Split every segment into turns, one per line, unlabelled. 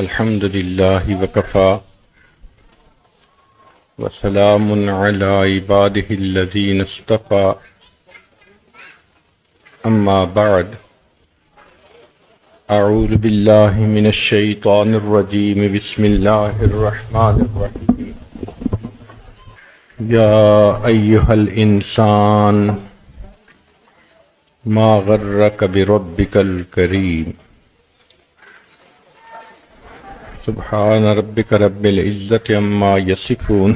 الحمد لله وكفى وسلام على عباده الذين اصطفى أما بعد أعوذ بالله من الشيطان الرجيم بسم الله الرحمن الرحيم يا أيها الإنسان ما غرك بربك الكريم سبحان ربك رب العزة عما يصفون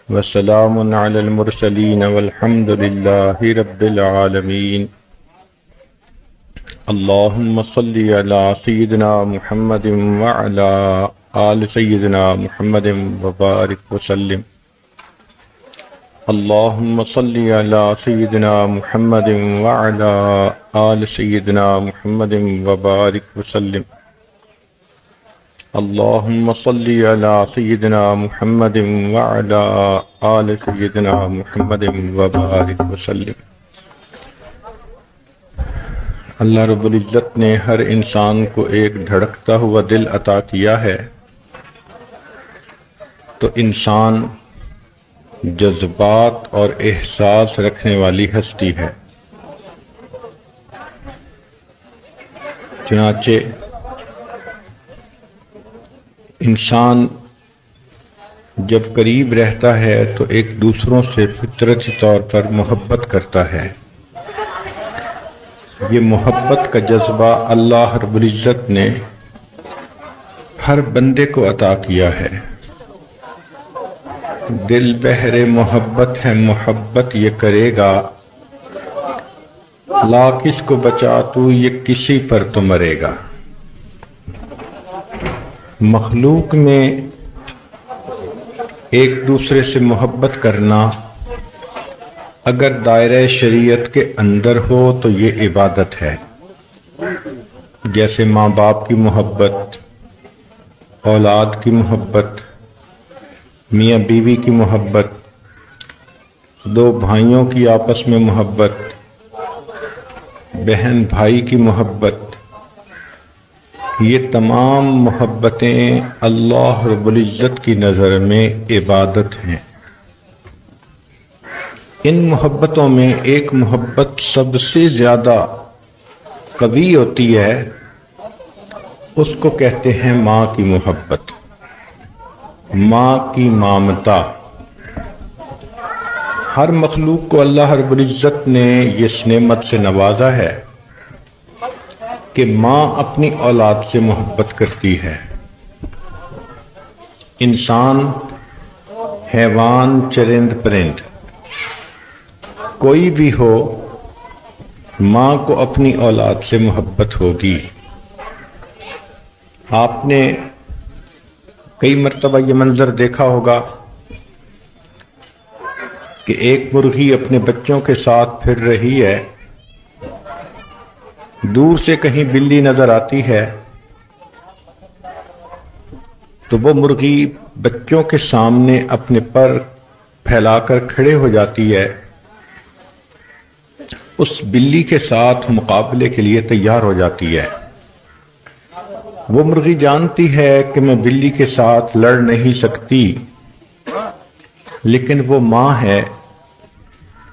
وسلام على المرسلين والحمد لله رب العالمين اللهم صل على سيدنا محمد وعلى آل سيدنا محمد وبارك وسلم اللهم صل على سيدنا محمد وعلى آل سيدنا محمد وبارك وسلم اللهم صل على سيدنا محمد وعلى آل سيدنا محمد وبارك وسلم۔ اللہ رب العزت نے ہر انسان کو ایک دھڑکتا ہوا دل عطا کیا ہے، تو انسان جذبات اور احساس رکھنے والی ہستی ہے۔ چنانچہ انسان جب قریب رہتا ہے تو ایک دوسروں سے فطرتی طور پر محبت کرتا ہے۔ یہ محبت کا جذبہ اللہ رب العزت نے ہر بندے کو عطا کیا ہے۔ دل بہر محبت ہے محبت یہ کرے گا، لا کس کو بچا تو یہ کسی پر تو مرے گا۔ مخلوق میں ایک دوسرے سے محبت کرنا اگر دائرہ شریعت کے اندر ہو تو یہ عبادت ہے، جیسے ماں باپ کی محبت، اولاد کی محبت، میاں بیوی کی محبت، دو بھائیوں کی آپس میں محبت، بہن بھائی کی محبت، یہ تمام محبتیں اللہ رب العزت کی نظر میں عبادت ہیں۔ ان محبتوں میں ایک محبت سب سے زیادہ قوی ہوتی ہے، اس کو کہتے ہیں ماں کی محبت، ماں کی ممتا۔ ہر مخلوق کو اللہ رب العزت نے اس نعمت سے نوازا ہے کہ ماں اپنی اولاد سے محبت کرتی ہے۔ انسان، حیوان، چرند پرند، کوئی بھی ہو، ماں کو اپنی اولاد سے محبت ہوگی۔ آپ نے کئی مرتبہ یہ منظر دیکھا ہوگا کہ ایک مرغی اپنے بچوں کے ساتھ پھر رہی ہے، دور سے کہیں بلی نظر آتی ہے تو وہ مرغی بچوں کے سامنے اپنے پر پھیلا کر کھڑے ہو جاتی ہے، اس بلی کے ساتھ مقابلے کے لیے تیار ہو جاتی ہے۔ وہ مرغی جانتی ہے کہ میں بلی کے ساتھ لڑ نہیں سکتی، لیکن وہ ماں ہے،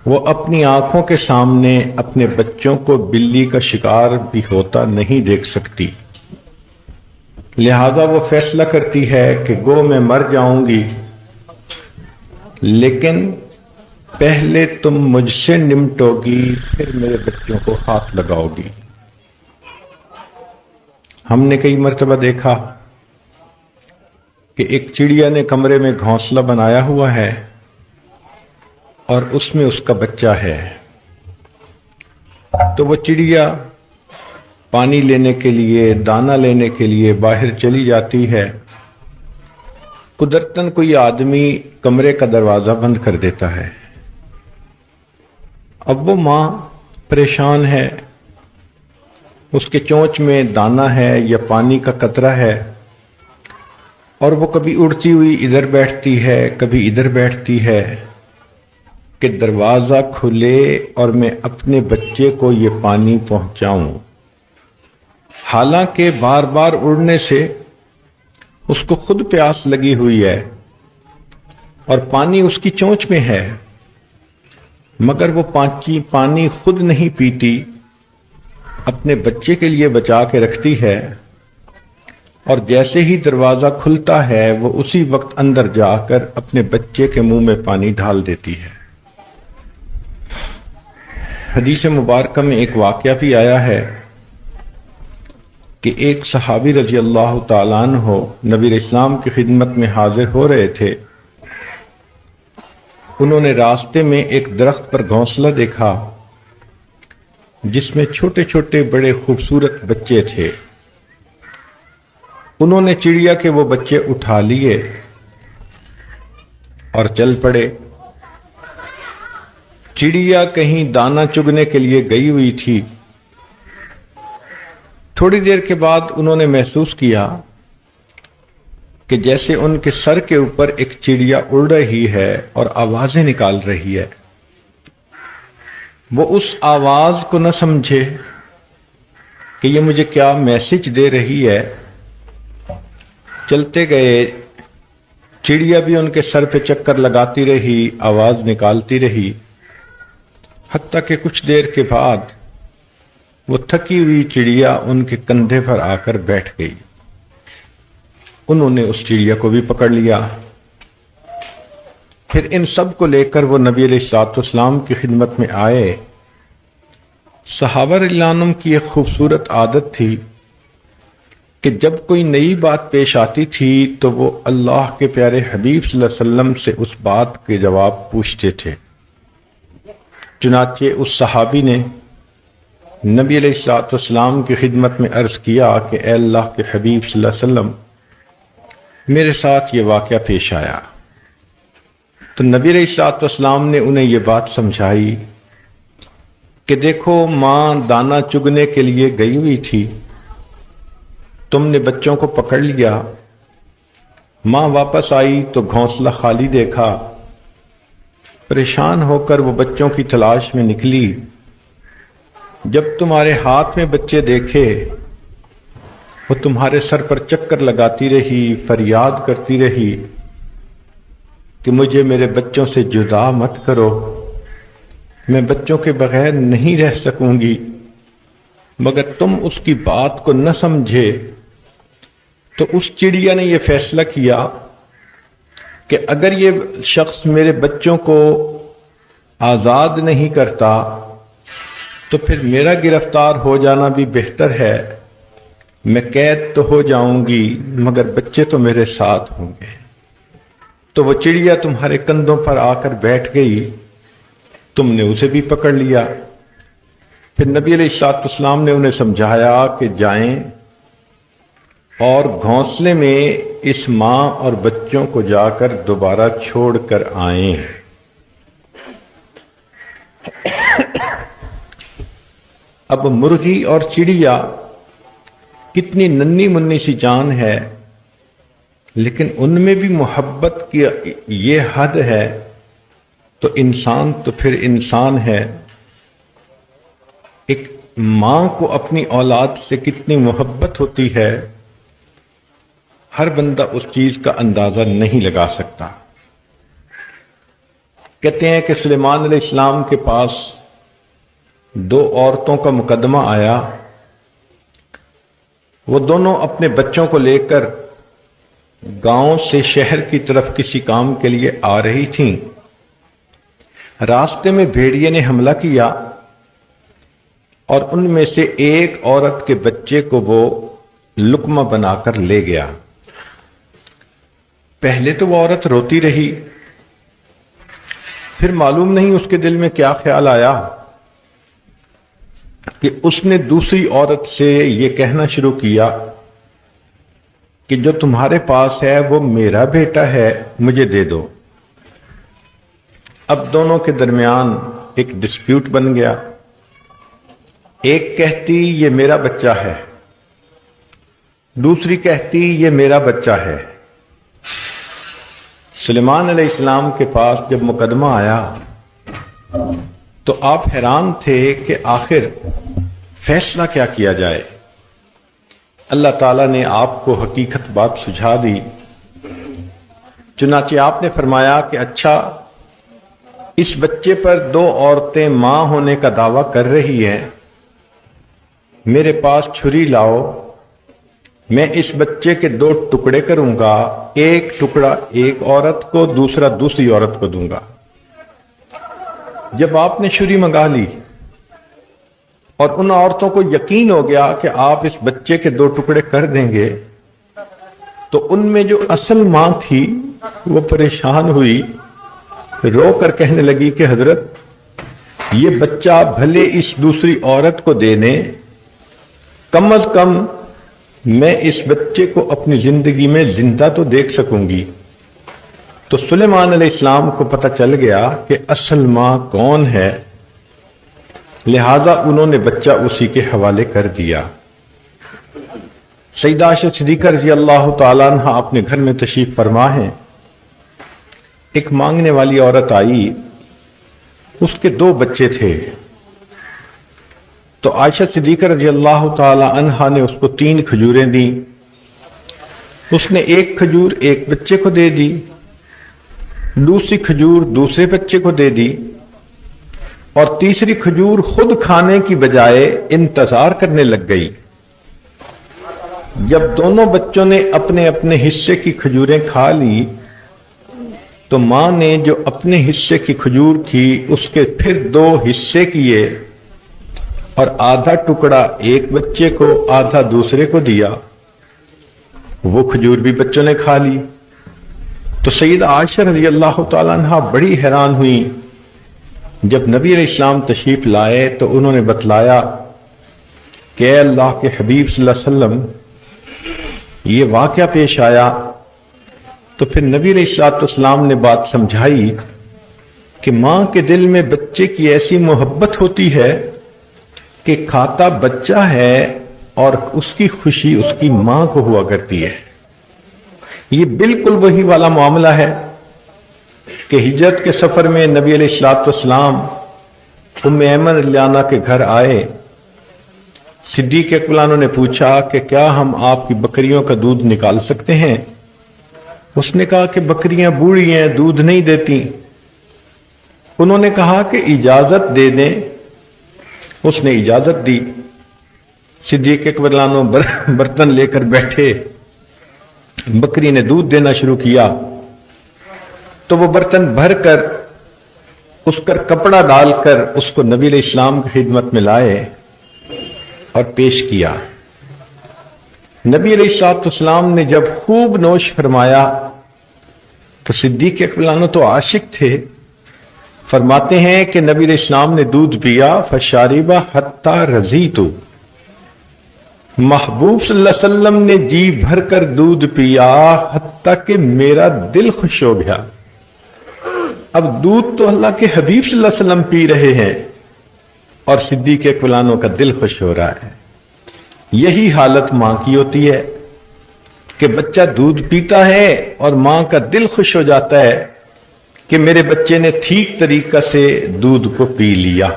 وہ اپنی آنکھوں کے سامنے اپنے بچوں کو بلی کا شکار بھی ہوتا نہیں دیکھ سکتی، لہذا وہ فیصلہ کرتی ہے کہ گو میں مر جاؤں گی، لیکن پہلے تم مجھ سے نمٹو گی، پھر میرے بچوں کو ہاتھ لگاؤ گی۔ ہم نے کئی مرتبہ دیکھا کہ ایک چڑیا نے کمرے میں گھونسلہ بنایا ہوا ہے اور اس میں اس کا بچہ ہے، تو وہ چڑیا پانی لینے کے لیے، دانہ لینے کے لیے باہر چلی جاتی ہے، قدرتاً کوئی آدمی کمرے کا دروازہ بند کر دیتا ہے۔ اب وہ ماں پریشان ہے، اس کے چونچ میں دانہ ہے یا پانی کا قطرہ ہے، اور وہ کبھی اڑتی ہوئی ادھر بیٹھتی ہے، کبھی ادھر بیٹھتی ہے کہ دروازہ کھلے اور میں اپنے بچے کو یہ پانی پہنچاؤں۔ حالانکہ بار بار اڑنے سے اس کو خود پیاس لگی ہوئی ہے اور پانی اس کی چونچ میں ہے، مگر وہ پانی خود نہیں پیتی، اپنے بچے کے لیے بچا کے رکھتی ہے، اور جیسے ہی دروازہ کھلتا ہے وہ اسی وقت اندر جا کر اپنے بچے کے منہ میں پانی ڈال دیتی ہے۔ حدیث مبارکہ میں ایک واقعہ بھی آیا ہے کہ ایک صحابی رضی اللہ تعالیٰ عنہ نبی اسلام کی خدمت میں حاضر ہو رہے تھے۔ انہوں نے راستے میں ایک درخت پر گھونسلہ دیکھا جس میں چھوٹے چھوٹے بڑے خوبصورت بچے تھے۔ انہوں نے چڑیا کے وہ بچے اٹھا لیے اور چل پڑے۔ چڑیا کہیں دانہ چگنے کے لیے گئی ہوئی تھی۔ تھوڑی دیر کے بعد انہوں نے محسوس کیا کہ جیسے ان کے سر کے اوپر ایک چڑیا اڑ رہی ہے اور آوازیں نکال رہی ہے۔ وہ اس آواز کو نہ سمجھے کہ یہ مجھے کیا میسج دے رہی ہے، چلتے گئے، چڑیا بھی ان کے سر پہ چکر لگاتی رہی، آواز نکالتی رہی، حتیٰ کہ کچھ دیر کے بعد وہ تھکی ہوئی چڑیا ان کے کندھے پر آ کر بیٹھ گئی۔ انہوں نے اس چڑیا کو بھی پکڑ لیا۔ پھر ان سب کو لے کر وہ نبی علیہ الصلوۃ والسلام کی خدمت میں آئے۔ صحابہ رضی اللہ عنہم کی ایک خوبصورت عادت تھی کہ جب کوئی نئی بات پیش آتی تھی تو وہ اللہ کے پیارے حبیب صلی اللہ علیہ وسلم سے اس بات کے جواب پوچھتے تھے۔ چنانچہ اس صحابی نے نبی علیہ الصلوۃ والسلام کی خدمت میں عرض کیا کہ اے اللہ کے حبیب صلی اللہ علیہ وسلم، میرے ساتھ یہ واقعہ پیش آیا۔ تو نبی علیہ الصلوۃ والسلام نے انہیں یہ بات سمجھائی کہ دیکھو، ماں دانہ چگنے کے لیے گئی ہوئی تھی، تم نے بچوں کو پکڑ لیا، ماں واپس آئی تو گھونسلہ خالی دیکھا، پریشان ہو کر وہ بچوں کی تلاش میں نکلی۔ جب تمہارے ہاتھ میں بچے دیکھے، وہ تمہارے سر پر چکر لگاتی رہی، فریاد کرتی رہی کہ مجھے میرے بچوں سے جدا مت کرو، میں بچوں کے بغیر نہیں رہ سکوں گی، مگر تم اس کی بات کو نہ سمجھے۔ تو اس چڑیا نے یہ فیصلہ کیا کہ اگر یہ شخص میرے بچوں کو آزاد نہیں کرتا تو پھر میرا گرفتار ہو جانا بھی بہتر ہے، میں قید تو ہو جاؤں گی مگر بچے تو میرے ساتھ ہوں گے۔ تو وہ چڑیا تمہارے کندھوں پر آ کر بیٹھ گئی، تم نے اسے بھی پکڑ لیا۔ پھر نبی علیہ الصلوۃ والسلام نے انہیں سمجھایا کہ جائیں اور گھونسلے میں اس ماں اور بچوں کو جا کر دوبارہ چھوڑ کر آئیں۔ اب مرغی اور چڑیا کتنی ننھی منی سی جان ہے، لیکن ان میں بھی محبت کی یہ حد ہے، تو انسان تو پھر انسان ہے۔ ایک ماں کو اپنی اولاد سے کتنی محبت ہوتی ہے، ہر بندہ اس چیز کا اندازہ نہیں لگا سکتا۔ کہتے ہیں کہ سلیمان علیہ السلام کے پاس دو عورتوں کا مقدمہ آیا، وہ دونوں اپنے بچوں کو لے کر گاؤں سے شہر کی طرف کسی کام کے لیے آ رہی تھیں۔ راستے میں بھیڑیے نے حملہ کیا اور ان میں سے ایک عورت کے بچے کو وہ لقمہ بنا کر لے گیا۔ پہلے تو وہ عورت روتی رہی، پھر معلوم نہیں اس کے دل میں کیا خیال آیا کہ اس نے دوسری عورت سے یہ کہنا شروع کیا کہ جو تمہارے پاس ہے وہ میرا بیٹا ہے، مجھے دے دو۔ اب دونوں کے درمیان ایک ڈسپیوٹ بن گیا۔ ایک کہتی یہ میرا بچہ ہے، دوسری کہتی یہ میرا بچہ ہے۔ سلیمان علیہ السلام کے پاس جب مقدمہ آیا تو آپ حیران تھے کہ آخر فیصلہ کیا کیا جائے۔ اللہ تعالیٰ نے آپ کو حقیقت بات سجھا دی، چنانچہ آپ نے فرمایا کہ اچھا، اس بچے پر 2 عورتیں ماں ہونے کا دعویٰ کر رہی ہیں، میرے پاس چھری لاؤ، میں اس بچے کے 2 ٹکڑے کروں گا، ایک ٹکڑا ایک عورت کو، دوسرا دوسری عورت کو دوں گا۔ جب آپ نے چھری منگا لی اور ان عورتوں کو یقین ہو گیا کہ آپ اس بچے کے 2 ٹکڑے کر دیں گے، تو ان میں جو اصل ماں تھی وہ پریشان ہوئی، رو کر کہنے لگی کہ حضرت، یہ بچہ بھلے اس دوسری عورت کو دے دیں، کم از کم میں اس بچے کو اپنی زندگی میں زندہ تو دیکھ سکوں گی۔ تو سلیمان علیہ السلام کو پتہ چل گیا کہ اصل ماں کون ہے، لہذا انہوں نے بچہ اسی کے حوالے کر دیا۔ سیدہ عائشہ صدیقہ رضی اللہ تعالیٰ عنہ اپنے گھر میں تشریف فرما ہیں، ایک مانگنے والی عورت آئی، اس کے 2 بچے تھے، تو عائشہ صدیقہ رضی اللہ تعالی عنہا نے اس کو 3 کھجوریں دیں، اس نے 1 کھجور ایک بچے کو دے دی، دوسری کھجور دوسرے بچے کو دے دی، اور تیسری کھجور خود کھانے کی بجائے انتظار کرنے لگ گئی۔ جب دونوں بچوں نے اپنے اپنے حصے کی کھجوریں کھا لی تو ماں نے جو اپنے حصے کی کھجور تھی اس کے پھر 2 حصے کیے اور آدھا ٹکڑا ایک بچے کو آدھا دوسرے کو دیا، وہ کھجور بھی بچوں نے کھا لی۔ تو سیدہ عائشہ رضی اللہ تعالیٰ عنہ بڑی حیران ہوئی۔ جب نبی علیہ السلام تشریف لائے تو انہوں نے بتلایا کہ اے اللہ کے حبیب صلی اللہ علیہ وسلم، یہ واقعہ پیش آیا۔ تو پھر نبی علیہ السلام نے بات سمجھائی کہ ماں کے دل میں بچے کی ایسی محبت ہوتی ہے کہ کھاتا بچہ ہے اور اس کی خوشی اس کی ماں کو ہوا کرتی ہے۔ یہ بالکل وہی والا معاملہ ہے کہ ہجرت کے سفر میں نبی علیہ السلام ام ایمن رضی اللہ عنہا کے گھر آئے۔ صدیق اکبر عنہ نے پوچھا کہ کیا ہم آپ کی بکریوں کا دودھ نکال سکتے ہیں؟ اس نے کہا کہ بکریاں بوڑھی ہیں، دودھ نہیں دیتی۔ انہوں نے کہا کہ اجازت دے دیں۔ اس نے اجازت دی۔ صدیق اکبر عنہ برتن لے کر بیٹھے، بکری نے دودھ دینا شروع کیا تو وہ برتن بھر کر اس پر کپڑا ڈال کر اس کو نبی علیہ السلام کی خدمت میں لائے اور پیش کیا۔ نبی علیہ السلام نے جب خوب نوش فرمایا تو صدیق اکبر عنہ تو عاشق تھے، فرماتے ہیں کہ نبی علیہ السلام نے دودھ پیا، فشاربہ حتی رضیت، محبوب صلی اللہ علیہ وسلم نے جی بھر کر دودھ پیا حتیٰ کہ میرا دل خوش ہو گیا۔ اب دودھ تو اللہ کے حبیب صلی اللہ علیہ وسلم پی رہے ہیں اور صدیق اکبر عنہ کا دل خوش ہو رہا ہے۔ یہی حالت ماں کی ہوتی ہے کہ بچہ دودھ پیتا ہے اور ماں کا دل خوش ہو جاتا ہے کہ میرے بچے نے ٹھیک طریقہ سے دودھ کو پی لیا۔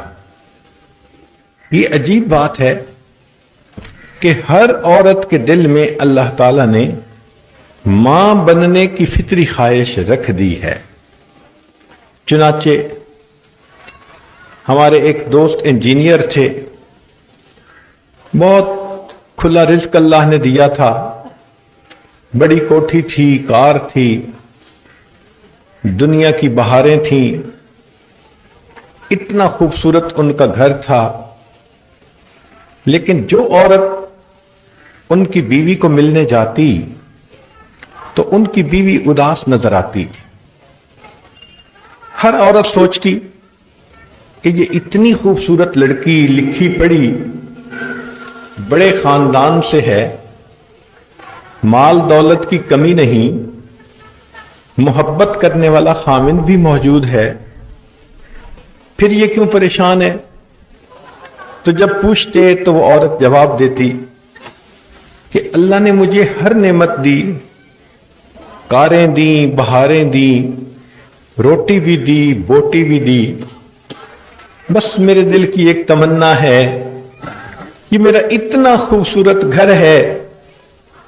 یہ عجیب بات ہے کہ ہر عورت کے دل میں اللہ تعالیٰ نے ماں بننے کی فطری خواہش رکھ دی ہے۔ چنانچہ ہمارے ایک دوست انجینئر تھے، بہت کھلا رزق اللہ نے دیا تھا، بڑی کوٹھی تھی، کار تھی، دنیا کی بہاریں تھیں، اتنا خوبصورت ان کا گھر تھا، لیکن جو عورت ان کی بیوی کو ملنے جاتی تو ان کی بیوی اداس نظر آتی۔ ہر عورت سوچتی کہ یہ اتنی خوبصورت لڑکی، لکھی پڑھی، بڑے خاندان سے ہے، مال دولت کی کمی نہیں، محبت کرنے والا خامند بھی موجود ہے، پھر یہ کیوں پریشان ہے؟ تو جب پوچھتے تو وہ عورت جواب دیتی کہ اللہ نے مجھے ہر نعمت دی، کاریں دیں، بہاریں دیں، روٹی بھی دی، بوٹی بھی دی، بس میرے دل کی ایک تمنا ہے، یہ میرا اتنا خوبصورت گھر ہے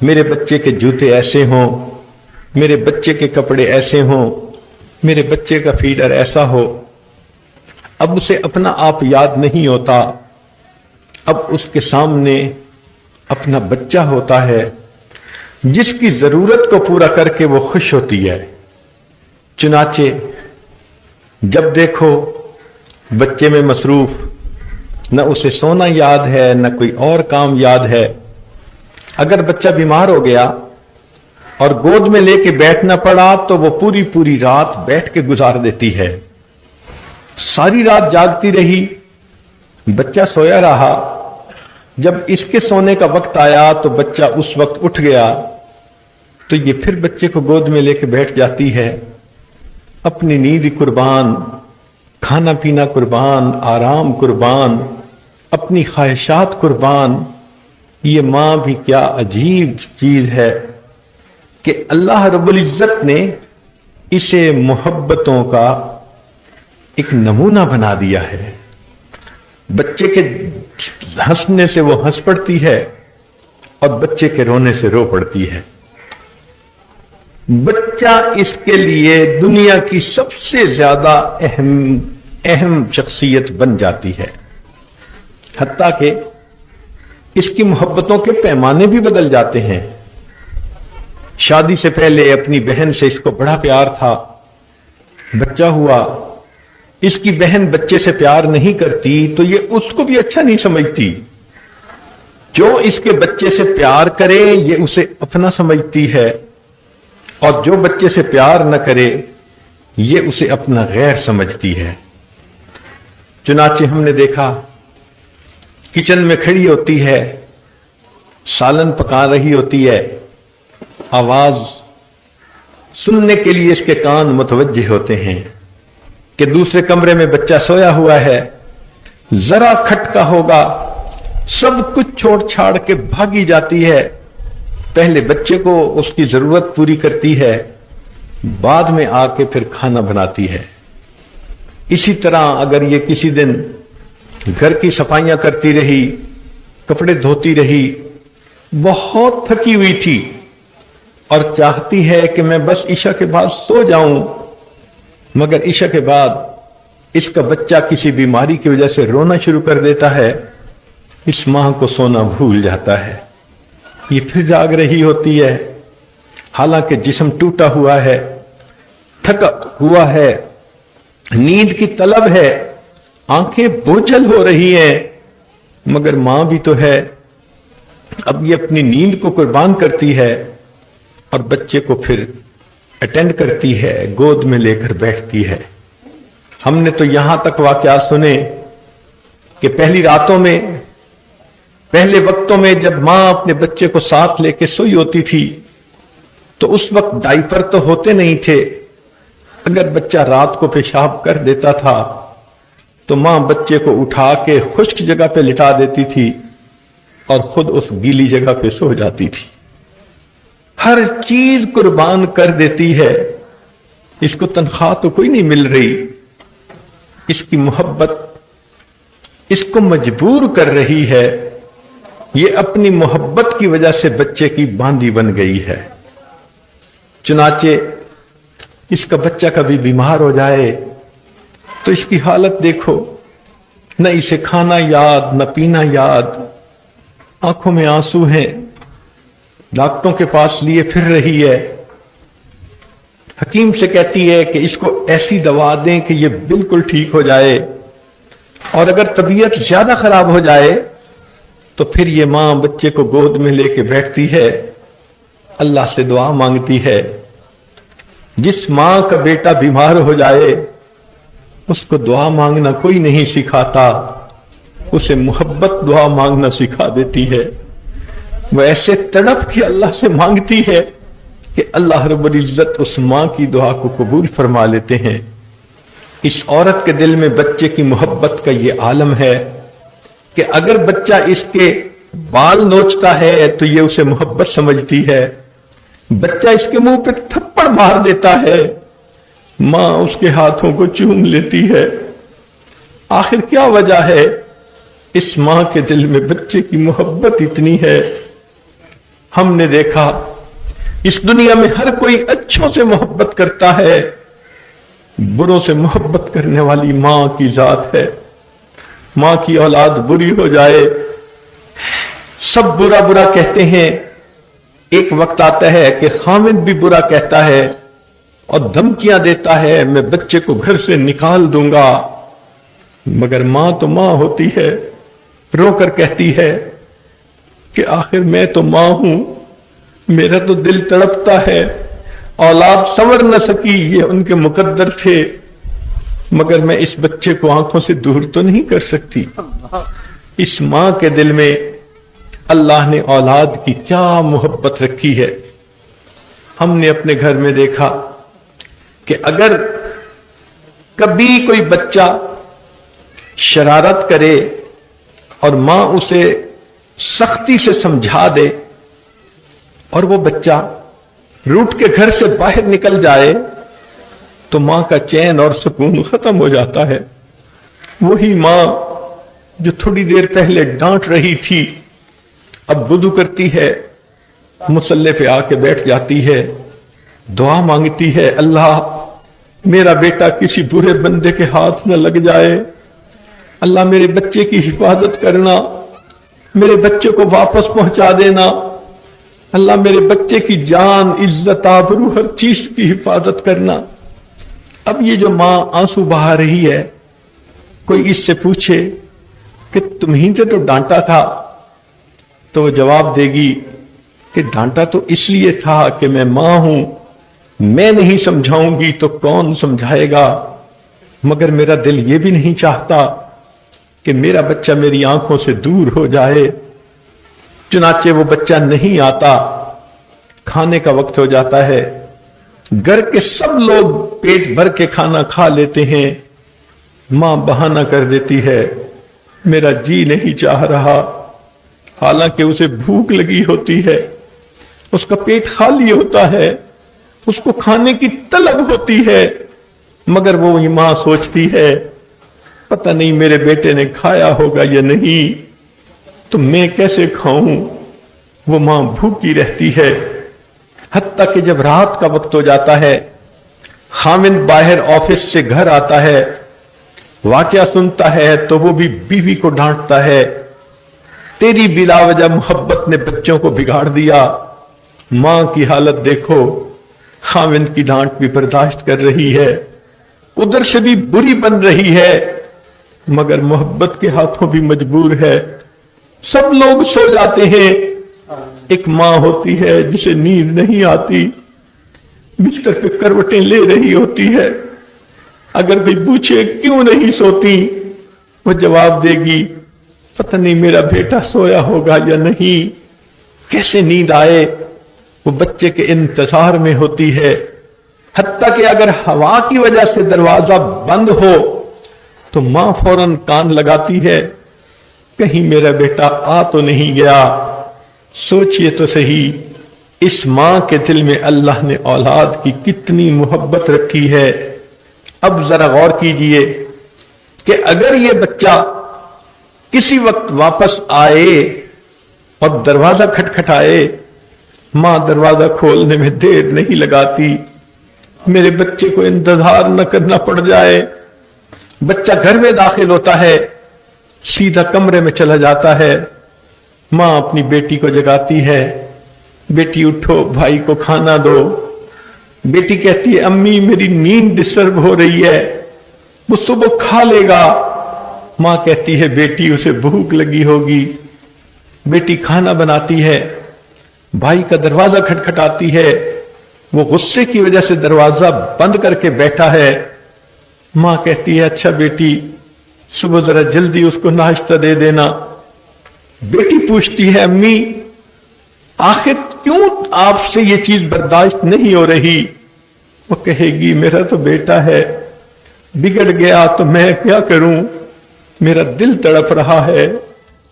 میرے بچے کے جوتے ایسے ہوں، میرے بچے کے کپڑے ایسے ہوں، میرے بچے کا فیڈر ایسا ہو۔ اب اسے اپنا آپ یاد نہیں ہوتا، اب اس کے سامنے اپنا بچہ ہوتا ہے جس کی ضرورت کو پورا کر کے وہ خوش ہوتی ہے۔ چنانچہ جب دیکھو بچے میں مصروف، نہ اسے سونا یاد ہے نہ کوئی اور کام یاد ہے۔ اگر بچہ بیمار ہو گیا اور گود میں لے کے بیٹھنا پڑا تو وہ پوری پوری رات بیٹھ کے گزار دیتی ہے، ساری رات جاگتی رہی، بچہ سویا رہا۔ جب اس کے سونے کا وقت آیا تو بچہ اس وقت اٹھ گیا تو یہ پھر بچے کو گود میں لے کے بیٹھ جاتی ہے، اپنی نیند قربان، کھانا پینا قربان، آرام قربان، اپنی خواہشات قربان۔ یہ ماں بھی کیا عجیب چیز ہے کہ اللہ رب العزت نے اسے محبتوں کا ایک نمونہ بنا دیا ہے۔ بچے کے ہنسنے سے وہ ہنس پڑتی ہے اور بچے کے رونے سے رو پڑتی ہے۔ بچہ اس کے لیے دنیا کی سب سے زیادہ اہم شخصیت بن جاتی ہے، حتیٰ کہ اس کی محبتوں کے پیمانے بھی بدل جاتے ہیں۔ شادی سے پہلے اپنی بہن سے اس کو بڑا پیار تھا، بچہ ہوا، اس کی بہن بچے سے پیار نہیں کرتی تو یہ اس کو بھی اچھا نہیں سمجھتی۔ جو اس کے بچے سے پیار کرے یہ اسے اپنا سمجھتی ہے، اور جو بچے سے پیار نہ کرے یہ اسے اپنا غیر سمجھتی ہے۔ چنانچہ ہم نے دیکھا کچن میں کھڑی ہوتی ہے، سالن پکا رہی ہوتی ہے، آواز سننے کے لیے اس کے کان متوجہ ہوتے ہیں کہ دوسرے کمرے میں بچہ سویا ہوا ہے، ذرا کھٹکا ہوگا سب کچھ چھوڑ چھاڑ کے بھاگی جاتی ہے، پہلے بچے کو اس کی ضرورت پوری کرتی ہے، بعد میں آ کے پھر کھانا بناتی ہے۔ اسی طرح اگر یہ کسی دن گھر کی صفائیاں کرتی رہی، کپڑے دھوتی رہی، بہت تھکی ہوئی تھی اور چاہتی ہے کہ میں بس عشاء کے بعد سو جاؤں، مگر عشاء کے بعد اس کا بچہ کسی بیماری کی وجہ سے رونا شروع کر دیتا ہے، اس ماں کو سونا بھول جاتا ہے، یہ پھر جاگ رہی ہوتی ہے، حالانکہ جسم ٹوٹا ہوا ہے، تھکا ہوا ہے، نیند کی طلب ہے، آنکھیں بوجھل ہو رہی ہیں، مگر ماں بھی تو ہے، اب یہ اپنی نیند کو قربان کرتی ہے اور بچے کو پھر اٹینڈ کرتی ہے، گود میں لے کر بیٹھتی ہے۔ ہم نے تو یہاں تک واقعات سنے کہ پہلی راتوں میں، پہلے وقتوں میں جب ماں اپنے بچے کو ساتھ لے کے سوئی ہوتی تھی تو اس وقت ڈائپر تو ہوتے نہیں تھے، اگر بچہ رات کو پیشاب کر دیتا تھا تو ماں بچے کو اٹھا کے خشک جگہ پہ لٹا دیتی تھی اور خود اس گیلی جگہ پہ سو جاتی تھی۔ ہر چیز قربان کر دیتی ہے، اس کو تنخواہ تو کوئی نہیں مل رہی، اس کی محبت اس کو مجبور کر رہی ہے، یہ اپنی محبت کی وجہ سے بچے کی باندھی بن گئی ہے۔ چنانچہ اس کا بچہ کبھی بیمار ہو جائے تو اس کی حالت دیکھو، نہ اسے کھانا یاد نہ پینا یاد، آنکھوں میں آنسو ہیں، ڈاکٹروں کے پاس لیے پھر رہی ہے، حکیم سے کہتی ہے کہ اس کو ایسی دوا دیں کہ یہ بالکل ٹھیک ہو جائے، اور اگر طبیعت زیادہ خراب ہو جائے تو پھر یہ ماں بچے کو گود میں لے کے بیٹھتی ہے، اللہ سے دعا مانگتی ہے۔ جس ماں کا بیٹا بیمار ہو جائے اس کو دعا مانگنا کوئی نہیں سکھاتا، اسے محبت دعا مانگنا سکھا دیتی ہے۔ وہ ایسے تڑپ کے اللہ سے مانگتی ہے کہ اللہ رب العزت اس ماں کی دعا کو قبول فرما لیتے ہیں۔ اس عورت کے دل میں بچے کی محبت کا یہ عالم ہے کہ اگر بچہ اس کے بال نوچتا ہے تو یہ اسے محبت سمجھتی ہے، بچہ اس کے منہ پہ تھپڑ مار دیتا ہے، ماں اس کے ہاتھوں کو چوم لیتی ہے۔ آخر کیا وجہ ہے؟ اس ماں کے دل میں بچے کی محبت اتنی ہے ہم نے دیکھا اس دنیا میں ہر کوئی اچھوں سے محبت کرتا ہے، بروں سے محبت کرنے والی ماں کی ذات ہے۔ ماں کی اولاد بری ہو جائے سب برا برا کہتے ہیں، ایک وقت آتا ہے کہ خاوند بھی برا کہتا ہے اور دھمکیاں دیتا ہے میں بچے کو گھر سے نکال دوں گا، مگر ماں تو ماں ہوتی ہے، رو کر کہتی ہے کہ آخر میں تو ماں ہوں، میرا تو دل تڑپتا ہے، اولاد سنور نہ سکی، یہ ان کے مقدر تھے، مگر میں اس بچے کو آنکھوں سے دور تو نہیں کر سکتی۔ اس ماں کے دل میں اللہ نے اولاد کی کیا محبت رکھی ہے۔ ہم نے اپنے گھر میں دیکھا کہ اگر کبھی کوئی بچہ شرارت کرے اور ماں اسے سختی سے سمجھا دے اور وہ بچہ روٹ کے گھر سے باہر نکل جائے تو ماں کا چین اور سکون ختم ہو جاتا ہے۔ وہی ماں جو تھوڑی دیر پہلے ڈانٹ رہی تھی اب وضو کرتی ہے، مصلی پہ آ کے بیٹھ جاتی ہے، دعا مانگتی ہے اللہ میرا بیٹا کسی برے بندے کے ہاتھ نہ لگ جائے، اللہ میرے بچے کی حفاظت کرنا، میرے بچے کو واپس پہنچا دینا، اللہ میرے بچے کی جان عزت آبرو ہر چیز کی حفاظت کرنا۔ اب یہ جو ماں آنسو بہا رہی ہے، کوئی اس سے پوچھے کہ تمہیں تو ڈانٹا تھا، تو وہ جواب دے گی کہ ڈانٹا تو اس لیے تھا کہ میں ماں ہوں، میں نہیں سمجھاؤں گی تو کون سمجھائے گا، مگر میرا دل یہ بھی نہیں چاہتا کہ میرا بچہ میری آنکھوں سے دور ہو جائے۔ چنانچہ وہ بچہ نہیں آتا، کھانے کا وقت ہو جاتا ہے، گھر کے سب لوگ پیٹ بھر کے کھانا کھا لیتے ہیں، ماں بہانہ کر دیتی ہے میرا جی نہیں چاہ رہا، حالانکہ اسے بھوک لگی ہوتی ہے، اس کا پیٹ خالی ہوتا ہے، اس کو کھانے کی طلب ہوتی ہے، مگر وہ ماں سوچتی ہے پتہ نہیں میرے بیٹے نے کھایا ہوگا یا نہیں، تو میں کیسے کھاؤں، وہ ماں بھوکی رہتی ہے۔ حتیٰ کہ جب رات کا وقت ہو جاتا ہے، خاوند باہر آفس سے گھر آتا ہے، واقعہ سنتا ہے تو وہ بھی بیوی کو ڈانٹتا ہے تیری بلا وجہ محبت نے بچوں کو بگاڑ دیا۔ ماں کی حالت دیکھو، خاوند کی ڈانٹ بھی برداشت کر رہی ہے، ادھر سے بھی بری بن رہی ہے، مگر محبت کے ہاتھوں بھی مجبور ہے۔ سب لوگ سو جاتے ہیں، ایک ماں ہوتی ہے جسے نیند نہیں آتی، بستر پہ کروٹیں لے رہی ہوتی ہے، اگر کوئی پوچھے کیوں نہیں سوتی، وہ جواب دے گی پتہ نہیں میرا بیٹا سویا ہوگا یا نہیں، کیسے نیند آئے، وہ بچے کے انتظار میں ہوتی ہے۔ حتیٰ کہ اگر ہوا کی وجہ سے دروازہ بند ہو تو ماں فوراً کان لگاتی ہے کہیں میرا بیٹا آ تو نہیں گیا۔ سوچئے تو صحیح، اس ماں کے دل میں اللہ نے اولاد کی کتنی محبت رکھی ہے۔ اب ذرا غور کیجئے کہ اگر یہ بچہ کسی وقت واپس آئے اور دروازہ کھٹکھٹائے، ماں دروازہ کھولنے میں دیر نہیں لگاتی، میرے بچے کو انتظار نہ کرنا پڑ جائے۔ بچہ گھر میں داخل ہوتا ہے، سیدھا کمرے میں چلا جاتا ہے، ماں اپنی بیٹی کو جگاتی ہے، بیٹی اٹھو بھائی کو کھانا دو۔ بیٹی کہتی ہے امی میری نیند ڈسٹرب ہو رہی ہے، وہ صبح کھا لے گا۔ ماں کہتی ہے بیٹی اسے بھوک لگی ہوگی۔ بیٹی کھانا بناتی ہے، بھائی کا دروازہ کھٹکھٹاتی ہے، وہ غصے کی وجہ سے دروازہ بند کر کے بیٹھا ہے۔ ماں کہتی ہے اچھا بیٹی صبح ذرا جلدی اس کو ناشتہ دے دینا۔ بیٹی پوچھتی ہے امی آخر کیوں آپ سے یہ چیز برداشت نہیں ہو رہی؟ وہ کہے گی میرا تو بیٹا ہے، بگڑ گیا تو میں کیا کروں، میرا دل تڑپ رہا ہے،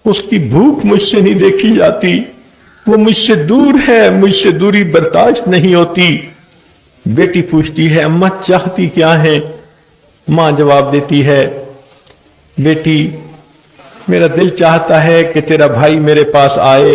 اس کی بھوک مجھ سے نہیں دیکھی جاتی، وہ مجھ سے دور ہے، مجھ سے دوری برداشت نہیں ہوتی۔ بیٹی پوچھتی ہے اماں چاہتی کیا ہے؟ ماں جواب دیتی ہے بیٹی میرا دل چاہتا ہے کہ تیرا بھائی میرے پاس آئے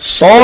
100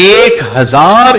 1000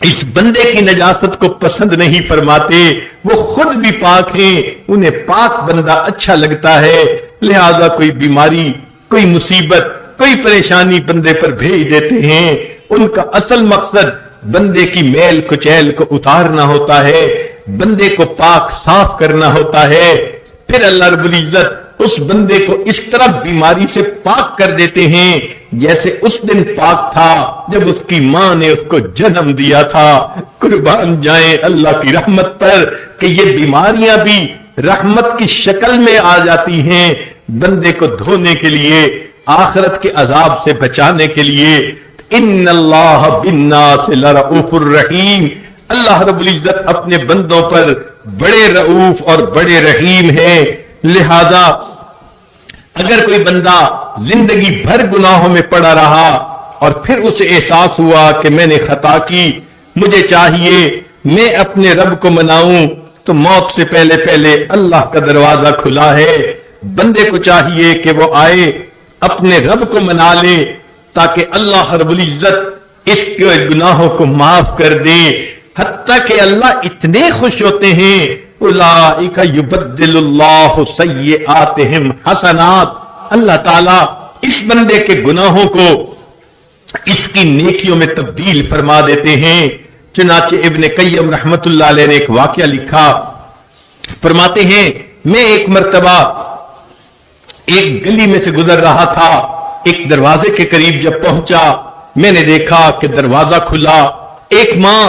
اس بندے کی نجاست کو پسند نہیں فرماتے، وہ خود بھی پاک ہیں، انہیں پاک بندہ اچھا لگتا ہے، لہذا کوئی بیماری، کوئی مصیبت، کوئی پریشانی بندے پر بھیج دیتے ہیں۔ ان کا اصل مقصد بندے کی میل کچیل کو اتارنا ہوتا ہے، بندے کو پاک صاف کرنا ہوتا ہے۔ پھر اللہ رب العزت اس بندے کو اس طرح بیماری سے پاک کر دیتے ہیں جیسے اس دن پاک تھا جب اس کی ماں نے اس کو جنم دیا تھا۔ قربان جائیں اللہ کی رحمت پر کہ یہ بیماریاں بھی رحمت کی شکل میں آ جاتی ہیں، بندے کو دھونے کے لیے، آخرت کے عذاب سے بچانے کے لیے۔ ان اللہ بالناس لرؤوف الرحیم، اللہ رب العزت اپنے بندوں پر بڑے رؤوف اور بڑے رحیم ہیں۔ لہذا اگر کوئی بندہ زندگی بھر گناہوں میں پڑا رہا اور پھر اسے احساس ہوا کہ میں نے خطا کی، مجھے چاہیے میں اپنے رب کو مناؤں، تو موت سے پہلے پہلے اللہ کا دروازہ کھلا ہے۔ بندے کو چاہیے کہ وہ آئے اپنے رب کو منا لے تاکہ اللہ رب العزت اس کے گناہوں کو معاف کر دے۔ حتیٰ کہ اللہ اتنے خوش ہوتے ہیں، اولئک یبدل اللہ سیئاتہم حسنات، اللہ تعالیٰ اس بندے کے گناہوں کو اس کی نیکیوں میں تبدیل فرما دیتے ہیں۔ چنانچہ ابن قیم رحمت اللہ علیہ نے ایک واقعہ لکھا، فرماتے ہیں میں ایک مرتبہ ایک گلی میں سے گزر رہا تھا، ایک دروازے کے قریب جب پہنچا میں نے دیکھا کہ دروازہ کھلا، ایک ماں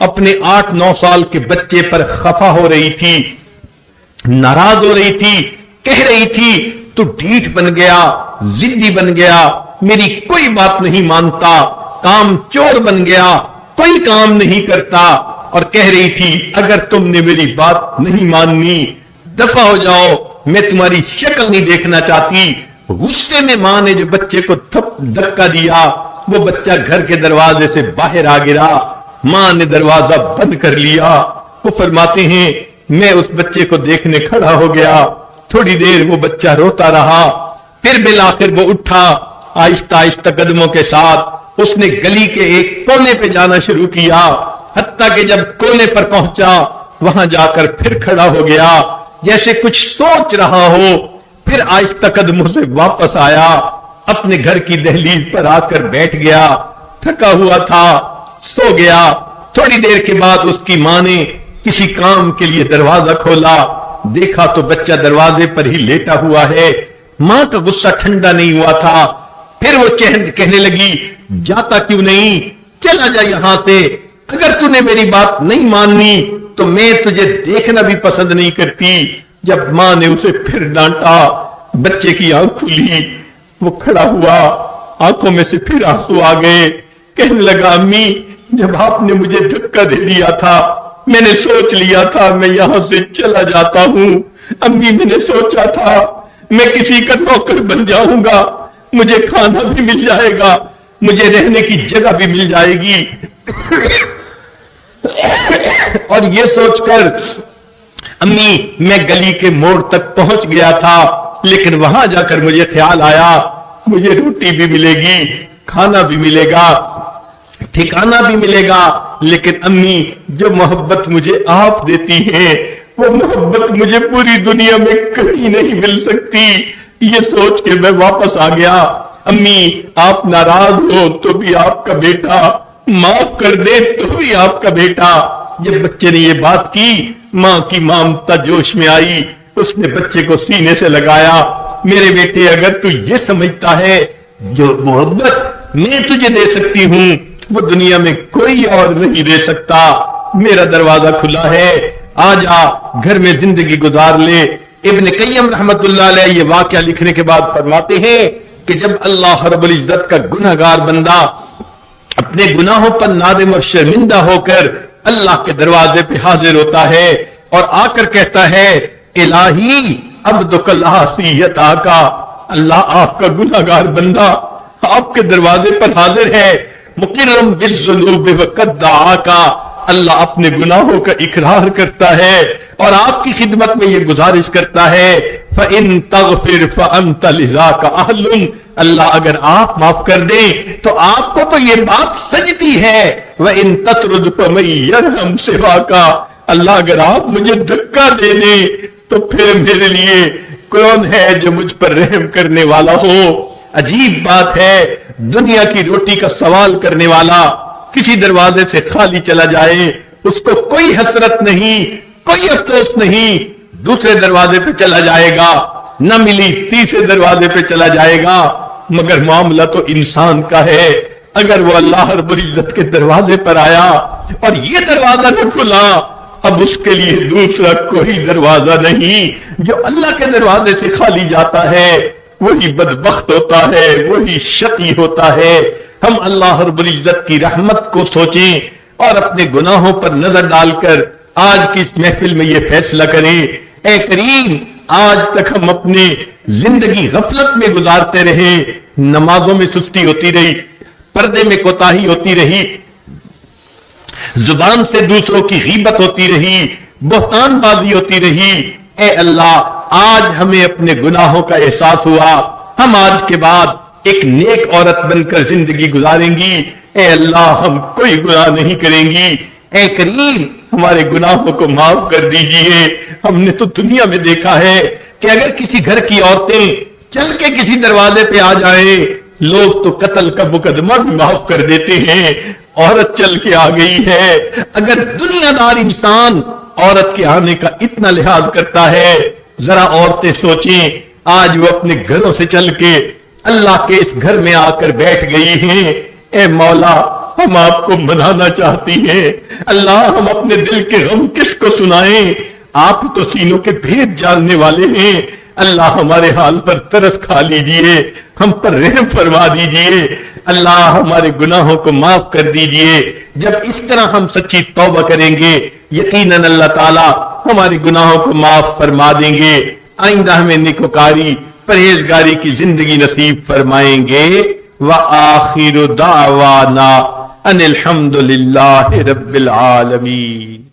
اپنے 8-9 سال کے بچے پر خفا ہو رہی تھی، ناراض ہو رہی تھی، کہہ رہی تھی تو ڈھیٹ بن گیا، ضدی بن گیا، میری کوئی بات نہیں مانتا، کام چور بن گیا، کوئی کام نہیں کرتا، اور کہہ رہی تھی اگر تم نے میری بات نہیں ماننی دفع ہو جاؤ، میں تمہاری شکل نہیں دیکھنا چاہتی۔ غصے میں ماں نے جو بچے کو دھکا دیا، وہ بچہ گھر کے دروازے سے باہر آ گرا، ماں نے دروازہ بند کر لیا۔ وہ فرماتے ہیں میں اس بچے کو دیکھنے کھڑا ہو گیا، تھوڑی دیر وہ بچہ روتا رہا، پھر بالآخر وہ اٹھا، آہستہ آہستہ قدموں کے ساتھ اس نے گلی کے ایک کونے پہ جانا شروع کیا، حتیٰ کہ جب کونے پر پہنچا وہاں جا کر پھر کھڑا ہو گیا جیسے کچھ سوچ رہا ہو، پھر آہستہ قدموں سے واپس آیا، اپنے گھر کی دہلیز پر آ کر بیٹھ گیا، تھکا ہوا تھا، سو گیا۔ تھوڑی دیر کے بعد اس کی ماں نے کسی کام کے لیے دروازہ کھولا، دیکھا تو بچہ دروازے پر ہی لیٹا ہوا ہے۔ ماں کا غصہ ٹھنڈا نہیں ہوا تھا، پھر وہ کہنے لگی جاتا کیوں نہیں، چلا جا یہاں سے، اگر تو نے میری بات نہیں ماننی تو میں تجھے دیکھنا بھی پسند نہیں کرتی۔ جب ماں نے اسے پھر ڈانٹا، بچے کی آنکھ کھلی، وہ کھڑا ہوا، آنکھوں میں سے پھر آنسو آ گئے، کہنے لگا امی جب آپ نے مجھے دھکا دے دیا تھا میں نے سوچ لیا تھا میں یہاں سے چلا جاتا ہوں، امی میں نے سوچا تھا میں کسی کا نوکر بن جاؤں گا، مجھے کھانا بھی مل جائے گا، مجھے رہنے کی جگہ بھی مل جائے گی۔ اور یہ سوچ کر امی میں گلی کے موڑ تک پہنچ گیا تھا، لیکن وہاں جا کر مجھے خیال آیا مجھے روٹی بھی ملے گی، کھانا بھی ملے گا، ٹھکانہ بھی ملے گا، لیکن امی جو محبت مجھے آپ دیتی ہیں وہ محبت مجھے پوری دنیا میں کہیں نہیں مل سکتی۔ یہ سوچ کے میں واپس آ گیا، امی آپ ناراض ہو تو بھی آپ کا بیٹا، معاف کر دے تو بھی آپ کا بیٹا۔ جب بچے نے یہ بات کی ماں کی ممتا جوش میں آئی، اس نے بچے کو سینے سے لگایا، میرے بیٹے اگر تو یہ سمجھتا ہے جو محبت میں تجھے دے سکتی ہوں وہ دنیا میں کوئی اور نہیں دے سکتا، میرا دروازہ کھلا ہے، آ جا گھر میں زندگی گزار لے۔ ابن قیم رحمت اللہ علیہ یہ واقعہ لکھنے کے بعد فرماتے ہیں کہ جب اللہ رب العزت کا گنہگار بندہ اپنے گناہوں پر نادم اور شرمندہ ہو کر اللہ کے دروازے پہ حاضر ہوتا ہے اور آ کر کہتا ہے الہی عبدک العاصی یتاکا، اللہ آپ کا گنہگار بندہ آپ کے دروازے پر حاضر ہے، مقرم بالذنوب وقد دعاکا، اللہ اپنے گناہوں کا اقرار کرتا ہے اور آپ کی خدمت میں یہ گزارش کرتا ہے فَإِن تَغْفِرْ فَأَنْتَ لِذَاكَ أَهْلٌ، اللہ اگر آپ معاف کر دیں تو آپ کو تو یہ بات سجتی ہے وَإِن تَطْرُدْ فَمَن يَرْحَمْ سِوَاكَ، اللہ اگر آپ مجھے دھکا دے دیں تو پھر میرے لیے کون ہے جو مجھ پر رحم کرنے والا ہو۔ عجیب بات ہے، دنیا کی روٹی کا سوال کرنے والا کسی دروازے سے خالی چلا جائے، اس کو کوئی حسرت نہیں، کوئی افسوس نہیں، دوسرے دروازے پہ چلا جائے گا، نہ ملی تیسرے دروازے پہ چلا جائے گا، مگر معاملہ تو انسان کا ہے۔ اگر وہ اللہ رب العزت کے دروازے پر آیا اور یہ دروازہ نہ کھلا، اب اس کے لیے دوسرا کوئی دروازہ نہیں۔ جو اللہ کے دروازے سے خالی جاتا ہے وہی بدبخت ہوتا ہے، وہی شقی ہوتا ہے۔ ہم اللہ رب العزت کی رحمت کو سوچیں اور اپنے گناہوں پر نظر ڈال کر آج کی اس محفل میں یہ فیصلہ کریں، اے کریم آج تک ہم اپنے زندگی غفلت میں گزارتے رہے، نمازوں میں سستی ہوتی رہی، پردے میں کوتاہی ہوتی رہی، زبان سے دوسروں کی غیبت ہوتی رہی، بہتان بازی ہوتی رہی۔ اے اللہ آج ہمیں اپنے گناہوں کا احساس ہوا، ہم آج کے بعد ایک نیک عورت بن کر زندگی گزاریں گی۔ اے اللہ ہم کوئی گناہ نہیں کریں گی، اے کریم ہمارے گناہوں کو معاف کر دیجئے۔ ہم نے تو دنیا میں دیکھا ہے کہ اگر کسی گھر کی عورتیں چل کے کسی دروازے پہ آ جائیں، لوگ تو قتل کا مقدمہ بھی معاف کر دیتے ہیں، عورت چل کے آ گئی ہے۔ اگر دنیا دار انسان عورت کے آنے کا اتنا لحاظ کرتا ہے، ذرا عورتیں سوچیں آج وہ اپنے گھروں سے چل کے اللہ کے اس گھر میں آ کر بیٹھ گئی ہیں۔ اے مولا ہم آپ کو منانا چاہتی ہیں، اللہ ہم اپنے دل کے غم کس کو سنائیں، آپ تو سینوں کے بھید جاننے والے ہیں۔ اللہ ہمارے حال پر ترس کھا لیجئے، ہم پر رحم فرما دیجئے، اللہ ہمارے گناہوں کو معاف کر دیجئے۔ جب اس طرح ہم سچی توبہ کریں گے یقیناً اللہ تعالی ہمارے گناہوں کو معاف فرما دیں گے، آئندہ ہمیں نیکوکاری پرہیزگاری کی زندگی نصیب فرمائیں گے۔ وآخر دعوانا ان الحمد للہ رب العالمین۔